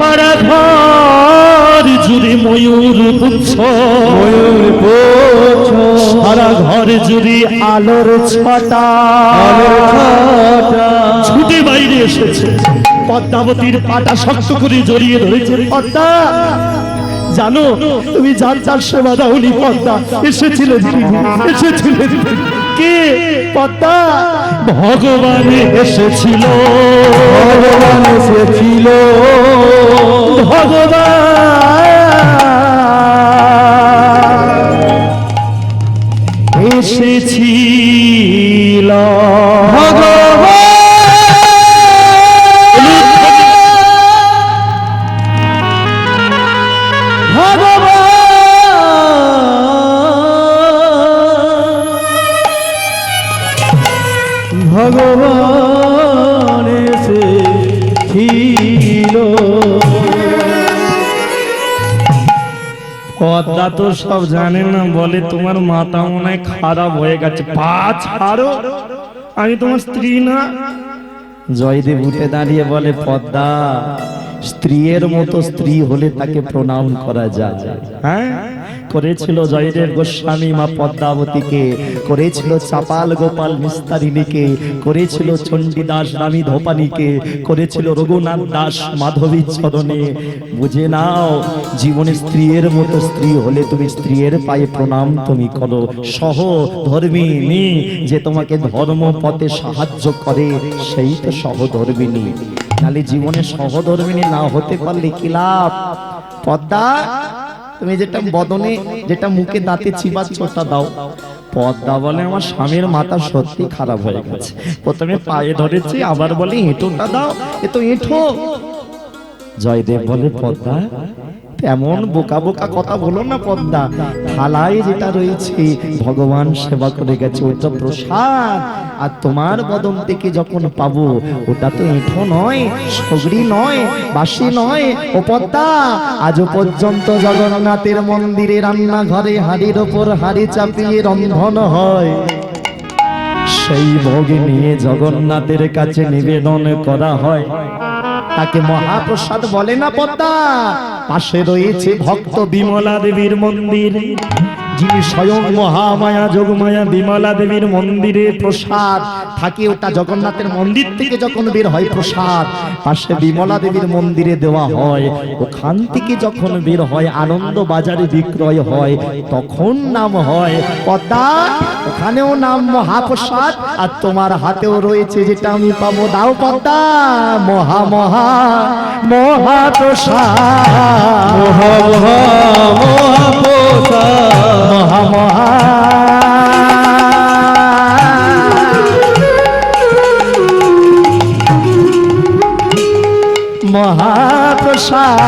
সারা ঘর জুড়ে ময়ূর পুচ্ছ, সারা ঘর জুড়ে আলোর ছটা, ছুটে বাইরে এসেছে, পদ্মাবতীর পাটা শক্ত করে জড়িয়ে ধরেছে। পদ্মা জানো, তুমি যার যার সেবা দাওনি পদ্মা, এসেছিলেন কে? পদ্মা ভগবান এসেছিল, ভগবান এসেছিল, ভগবান এসেছিল, ভগবান ভগবান এসেছিল। পদ্মা তো সব জানে না, বলে তোমার মাথা মনে হয় খারাপ হয়ে গেছে, পা ছাড়ো, আমি তোমার স্ত্রী না। জয়দেব উঠে দাঁড়িয়ে বলে, পদ্মা স্ত্রীর মতো স্ত্রী হলে তাকে প্রণাম করা যায়। হ্যাঁ, করেছিল জয়দেব গোস্বামী মা পদ্মাবতীকে, করেছিল চাপাল গোপাল নিস্তারিণীকে, করেছিল চণ্ডীদাস রানী ধোপানীকে, করেছিল রঘুনাথ দাস মাধবী চরণে। বুঝে নাও, জীবনে স্ত্রীর মতো স্ত্রী হলে তুমি স্ত্রীর পায়ে প্রণাম তুমি করো। সহধর্মিণী যে তোমাকে ধর্ম পথে সাহায্য করে, সেই তো সহধর্মিণী। তাহলে জীবনে সহধর্মিণী না হতে পারলে কি লাভ? পদ্মা তুমি যেটা বদনে, যেটা মুখে দাঁতে চিবাচ্ছ ওটা দাও। পদ্মা বলে, আমার স্বামীর মাথা সত্যি খারাপ হয়ে গেছে, প্রথমে পায়ে ধরেছি, আবার বলে এঁটোটা দাও, এ তো এঁঠো। জয়দেব বলে, পদ্মা এমন বোকা বোকা কথা বলো না পদ্মা, থালায় যেটা রয়েছে ভগবান সেবা করে গেছে, ওটা প্রসাদ, আর তোমার বদন থেকে যখন পাবো ওটা তো এঁঠো নয়, সগড়ি নয়, বাসি নয়। ও পদ্মা, আজও পর্যন্ত জগন্নাথের মন্দিরে রান্নাঘরে হাড়ির ওপর হাড়ি চাপিয়ে রন্ধন হয়, সেই ভোগ নিয়ে জগন্নাথের কাছে নিবেদন করা হয়, তাকে মহাপ্রসাদ বলে না পদ্মা। পাশে রয়েছে ভক্ত বিমলা দেবীর মন্দির, যিনি স্বয়ং মহামায়া যোগমায়া বিমলা দেবীর মন্দিরে প্রসাদ থাকে, ওটা জগন্নাথের মন্দির থেকে যখন বের হয় প্রসাদ, পাশে বিমলা দেবীর মন্দিরে দেওয়া হয়, ওখান থেকে যখন বের হয় আনন্দ বাজারে বিক্রয় হয়, তখন নাম হয় পদ্মা। ওখানেও নাম মহাপ্রসাদ, আর তোমার হাতেও রয়েছে যেটা আমি পাবো, দাও পদ্মা। মহা মহা মহাপ্রসাদ, মহা মহা মহাপ্রসাদ, মহা মহা মহাপ্রসাদ,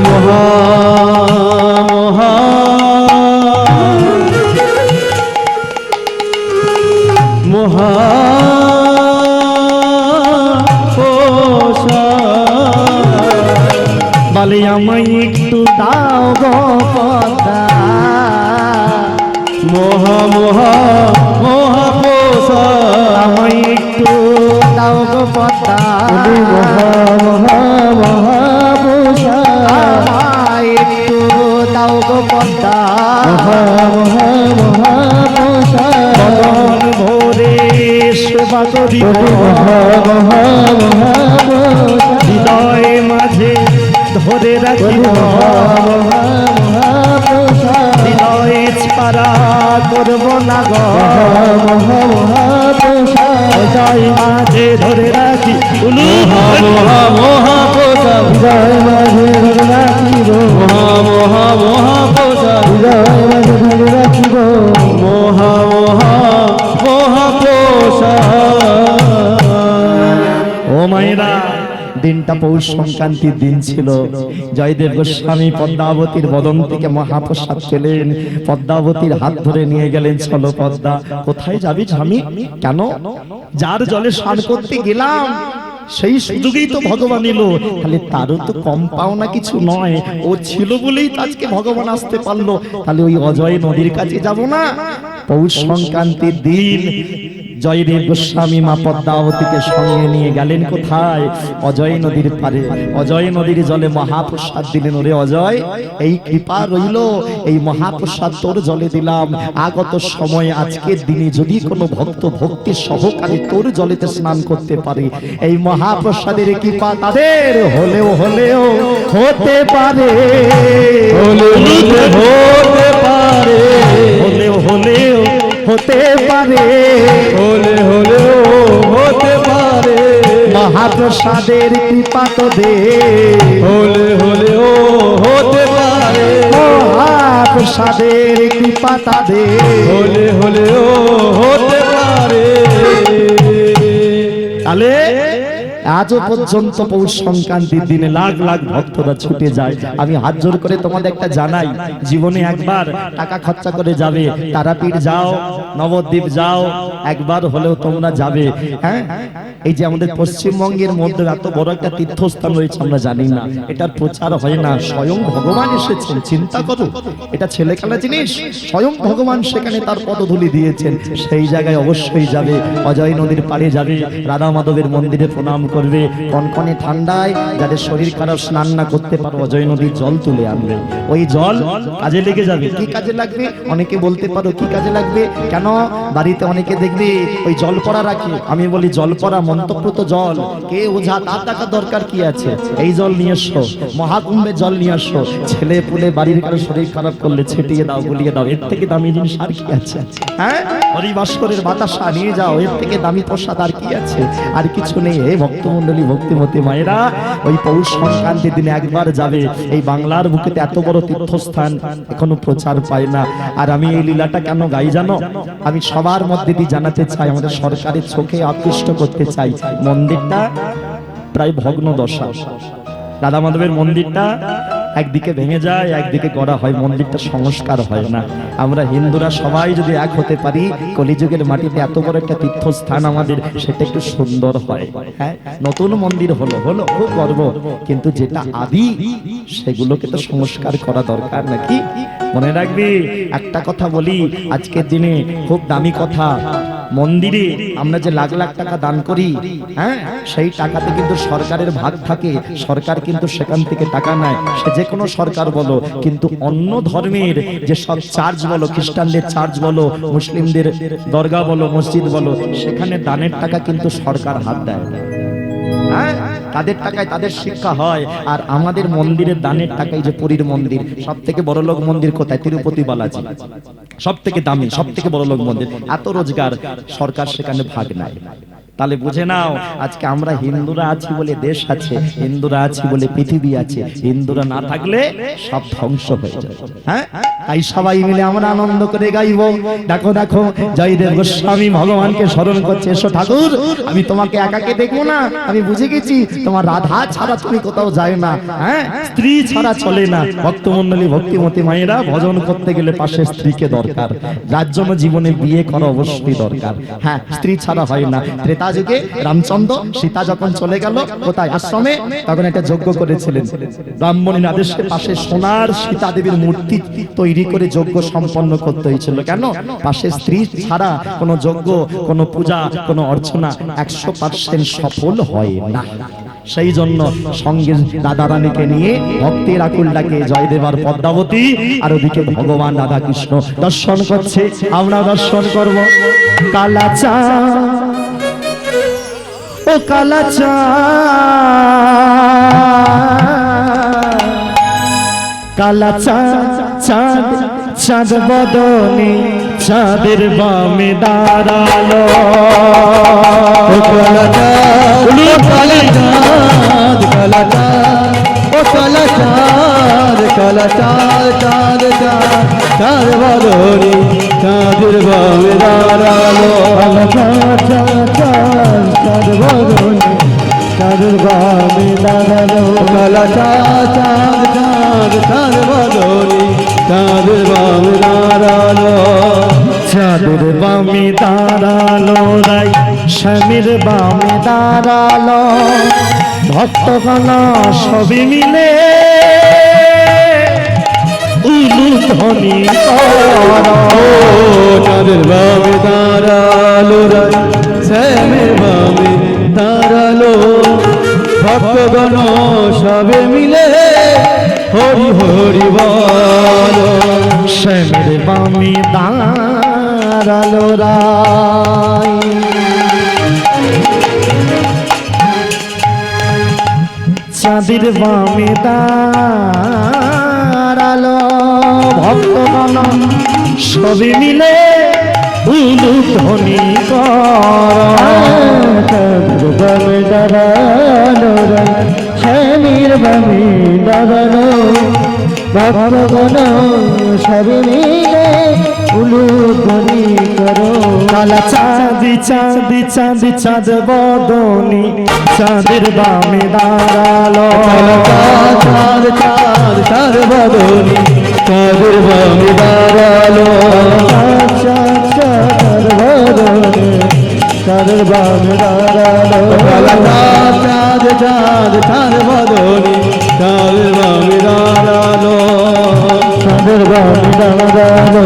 মহা মহা মহা বলে, আমায় একটু দাও গো পদ্মা, মহা মহা মহাপ্রসাদ, আমায় একটু দাও গো পদ্মা, মহা মহা মহাপ্রসাদ, আমায় একটু দাও গো পদ্মা, মহা মহা মহাপ্রসাদ, বদন ভরে সেবা করি, মহা মহা মহাপ্রসাদ, হৃদয় মাঝে ধরে রাখি, হৃদয়ে ছাড়া করব না গো, হৃদয় মাঝে ধরে রাখি, মহাপ্রসাদ, হৃদয় মাঝে ধরে রাখিব, মহাপ্রসাদ, হৃদয় মাঝে ধরে রাখিব, মহা মহা মহাপ্রসাদ। ও মায়েরা, দিনটা পৌষ সংক্রান্তির দিন ছিল। জয়দেব গোস্বামী পদ্মাবতীর বদন থেকে মহাপ্রসাদ পেলেন, পদ্মাবতীর হাত ধরে নিয়ে গেলেন, চলো পদ্মা, কোথায় যাবি স্বামী? কেন? যার জলে স্নান করতে গেলাম সেই সুযোগেই তো ভগবান এলো, তাহলে তারও তো কম পাওনা কিছু নয়, ও ছিল বলেই তো আজকে ভগবান আসতে পারলো, তাহলে ওই অজয় নদীর কাছে যাব না? পৌষ সংক্রান্তির দিন জয়দেব গোস্বামী মা পদ্মাবতীকে সঙ্গে নিয়ে গেলেন কোথায়? অজয় নদীর পারে। অজয় নদীর জলে মহাপ্রসাদ দিলেন। ওরে অজয়, এই কৃপা রইল, এই মহাপ্রসাদ তোর জলে দিলাম। আগত সময় আজকের দিনে যদি কোনো ভক্ত ভক্তি সহকারে তোর জলেতে স্নান করতে পারে, এই মহাপ্রসাদের কৃপা তাদের হলেও হতে পারে, হতে পারে, হলেও হতে পারে, হলেও হতে পারে। মহাপ্রসাদের কৃপা তোদের হলেও হতে পারে, মহাপ্রসাদের কৃপা তাদের হলেও হতে পারে। তাহলে আজও পর্যন্ত পৌষ সংক্রান্তির দিনে লাখ লাখ ভক্তরা ছুটে যায়। আমি হাত জোর করে তোমাদের একটা জানাই, জীবনে একবার টাকা খরচা করে যাবে, তারাপীঠ যাও, নবদ্বীপ যাও, একবার হলেও তোমরা যাবে। হ্যাঁ, এই যে আমাদের পশ্চিমবঙ্গের মধ্যে এত বড় একটা তীর্থস্থান রয়েছে আমরা জানি না, এটার প্রচার হয় না। স্বয়ং ভগবান এসেছেন, চিন্তা করো, এটা ছেলেখেলা জিনিস। স্বয়ং ভগবান সেখানে তার পদধূলি দিয়েছেন, সেই জায়গায় অবশ্যই যাবে। অজয় নদীর পাড়ে যাবে, রাধা মাধবের মন্দিরে প্রণাম করবে। কনকনে ঠান্ডায় যাদের শরীর খারাপ, স্নান না করতে পারো, অজয় নদীর জল তুলে আনবে। ওই জল কাজে লেগে যাবে। কি কাজে লাগবে? অনেকে বলতে পারো কি কাজে লাগবে, কেন? বাড়িতে অনেকে দেখবে ওই জল পড়া রাখে। আমি বলি জল পড়া মন্ত্রপ্রত জল, কে ওঝা তার টাকা দরকার কি আছে? এই জল নিয়ে এসো, মহাকুম্ভে জল নিয়ে আসো। ছেলে পুলে বাড়ির কারো শরীর খারাপ করলে ছিটিয়ে দাও, গুলিয়ে দাও, এর থেকে দামি জিনিস আর কি আছে? হ্যাঁ, হরিবাসরের বাতাসা নিয়ে যাও, এর থেকে দামি প্রসাদ আর কি আছে? আর কিছু নেই। হে ভক্তমন্ডলী, ভক্তিমতী মায়েরা, ওই পৌষ সংক্রান্তির দিনে একবার যাবে। এই বাংলার বুকেতে এত বড় তীর্থস্থান এখনো প্রচার পায় না। আর আমি এই লীলাটা কেন গাই জানো? আমি সবার মধ্যে দিয়ে জানাতে চাই, আমাদের সরকারের চোখে আকৃষ্ট করতে চাই। মন্দিরটা প্রায় ভগ্ন দশা। রাধা মাধবের মন্দিরটা একদিকে ভেঙে যায়, একদিকে গড়া হয়, মন্দিরটা সংস্কার হয় না। আমরা হিন্দুরা সবাই যদি এক হতে পারি, কলিযুগের মাটিতে এত বড় একটা তীর্থস্থান আমাদের, সেটা একটু সুন্দর হয়। হ্যাঁ, নতুন মন্দির হলো খুব গর্ব, কিন্তু যেটা আদি সেগুলোকে তো সংস্কার করা দরকার নাকি? মনে রাখবি একটা কথা বলি, আজকের দিনে খুব দামি কথা, মন্দিরে আমরা যে লাখ লাখ টাকা দান করি, হ্যাঁ, সেই টাকাতে কিন্তু সরকারের ভাগ থাকে। সরকার কিন্তু সেখান থেকে টাকা নেয়, সে যে কোনো সরকার বলো। কিন্তু অন্য ধর্মের যে সব চার্জ বলো, খ্রিস্টানদের চার্জ বলো, মুসলিমদের দরগা বলো, মসজিদ বলো, সেখানে দানের টাকা কিন্তু সরকার হাত দেয়। হ্যাঁ, তাদের টাকায় তাদের শিক্ষা হয়। আর আমাদের মন্দিরের দানের টাকায়, যে পুরীর মন্দির, সব থেকে বড় লোক মন্দির কোথায়? তিরুপতি বালাজি, সব থেকে দামি, সব থেকে বড় লোক মন্দির, এত রোজগার, সরকার সেখানে ভাগ নাই। তাহলে বুঝে নাও, আজকে আমরা হিন্দুরা আছি বলে দেশ আছে, হিন্দুরা আছি বলে পৃথিবী আছে। হিন্দুরা না থাকলে সব ধ্বংস হয়ে যায়। হ্যাঁ, তাই সবাই মিলে আমরা আনন্দ করে গাইবো। দেখো দেখো, জয়দেব গোস্বামী ভগবানকে স্মরণ করছে। এসো ঠাকুর, আমি তোমাকে একাকে দেখবো না, আমি বুঝে গেছি তোমার রাধা ছাড়া তুমি কোথাও যায় না। হ্যাঁ, স্ত্রী ছাড়া চলে না। ভক্তমন্ডলী, ভক্তিমতী মায়েরা, ভজন করতে গেলে পাশে স্ত্রীকে দরকার, যার জন্য জীবনে বিয়ে করা অবশ্যই দরকার। হ্যাঁ, স্ত্রী ছাড়া হয় না। ত্রেতা যুগে রামচন্দ্র সীতা যখন চলে গেল কোথায়? আশ্রমে, তখন একটা যজ্ঞ করেছিলেন। ব্রাহ্মণীর আদেশের পাশে সোনার সীতা দেবীর মূর্তি তৈরি করে যজ্ঞ সম্পন্ন করতে হয়েছিল। কেন? পাশে স্ত্রী ছাড়া কোনো যজ্ঞ, কোনো পূজা, কোনো অর্চনা 100% সফল হয় না। সেই জন্য সঙ্গে রাধা রানীকে নিয়ে ভক্তের আকুল ডাকে জয়দেব আর পদ্মাবতী, আর ওদিকে ভগবান রাধা কৃষ্ণ দর্শন করছে। আমরা দর্শন করব। কালাচা ও কালাচা, কালাচা চাঁদ, চাঁদ বদনে চাঁদের বামে দাঁড়ালো। ও কালাচা, কালাচাঁদ, কালাচা, ও কালাচাঁদ, কালাচাঁদ, চাঁদ চাঁদ, চাঁদ বদনে চাঁদের বামে দাঁড়ালো। কালাচা চাঁদ, চাঁদ বদনে চাঁদের বামে দাঁড়ালো। কালাচা চাঁদ, চাঁদ, চাঁদ বদনে চাঁদের বামে দাঁড়ালো। চাঁদের বামে দাঁড়ালো, রাই স্বামীর বামে দাঁড়ালো। ভক্তগণ সবে মিলে উলুধ্বনি করো। চাঁদের বামে দাঁড়ালো, রাই শ্যামের বামে দাঁড়ালো ভক্তগণ সবে মিলে হরি হরি বল। শ্যামের বামে দাঁড়ালো রাই, চাঁদের বামে দাঁড়ালো ভক্তগণ সবে মিলে উলুধ্বনি চাঁদের বামে দাঁড়ালো শ্যামের বামে দাঁড়ালো ভক্তগণ সবে মিলে উলুধ্বনি করো। কালা চাঁদি চাঁদি চাঁদি চাঁদ বদনি চাঁদের বামে দাঁড়ালো, চাঁদ চাঁদ চাঁদ বদনি চাঁদের বামে দাঁড়ালো, চাঁদ চাঁদ বদনি চাঁদের বামে দাঁড়ালো, চাঁদ চাঁদ চাঁদ বদনি চাঁদের বামে দাঁড়ালো, চাঁদের বামে দাঁড়ালো,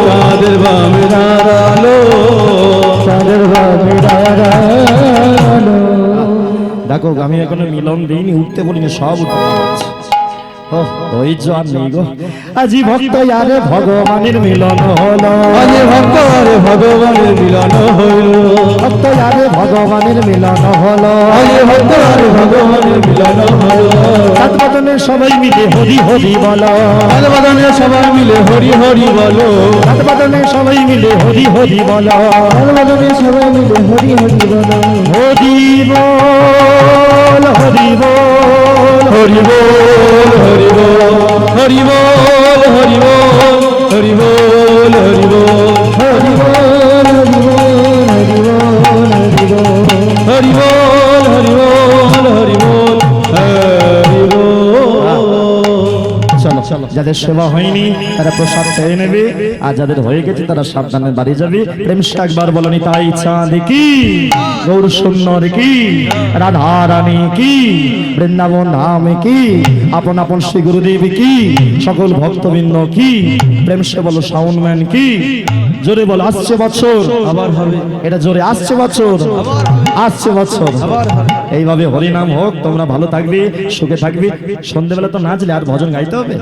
চাঁদের বামে দাঁড়ালো, চাঁদের বামে দাঁড়ালো। দেখো আমি এখনো মিলন দিইনি, উঠতে বলিনি, সব উঠতে পারছি। ওহ ধৈর্য আর নেই গো। আজি ভক্ত আরে ভগবানের মিলন হলো, আজ ভক্ত আরে ভগবানের মিলন হইল, ভক্ত আরে ভগবানের মিলন হলো, আজ ভক্ত আরে ভগবানের মিলন হইল। সাত বদনে সবাই মিলে হরি হরি বলো, সাত বদনে সবাই মিলে হরি হরি বলো, সাত বদনে সবাই মিলে হরি হরি বলো, সাত বদনে সবাই মিলে হরি হরি বলো, হরি বল হরি বল হরি বল হরি বল হরি বল হরি বল হরি বল হরি বল হরি বল হরি বল হরি বল হরি বল হরি বল হরি বল হরি বল। চলো চলো, যাদের সেবা হয়নি তারা প্রসাদ খেয়ে নেবে, আর যাদের হয়ে গেছে তারা সাবধানে বাড়ি যাবে। প্রেম সে একবার বলনি তাই চাঁদ কি, গৌর সুন্দর কি, রাধা রানী কি, বৃন্দাবন ধাম কি, আপন আপন শ্রী গুরুদেব কি, সকল ভক্তবৃন্দ কি, প্রেম সে বলো সাউন্ড ম্যান কি, জোরে বল আসছে বছর আবার হবে, এটা জোরে আসছে বছর, আসছে বছর। এইভাবে হরিনাম হোক, তোমরা ভালো থাকবে, সুখে থাকবে। সন্ধ্যেবেলা তো নাচলে আর ভজন গাইতে হবে।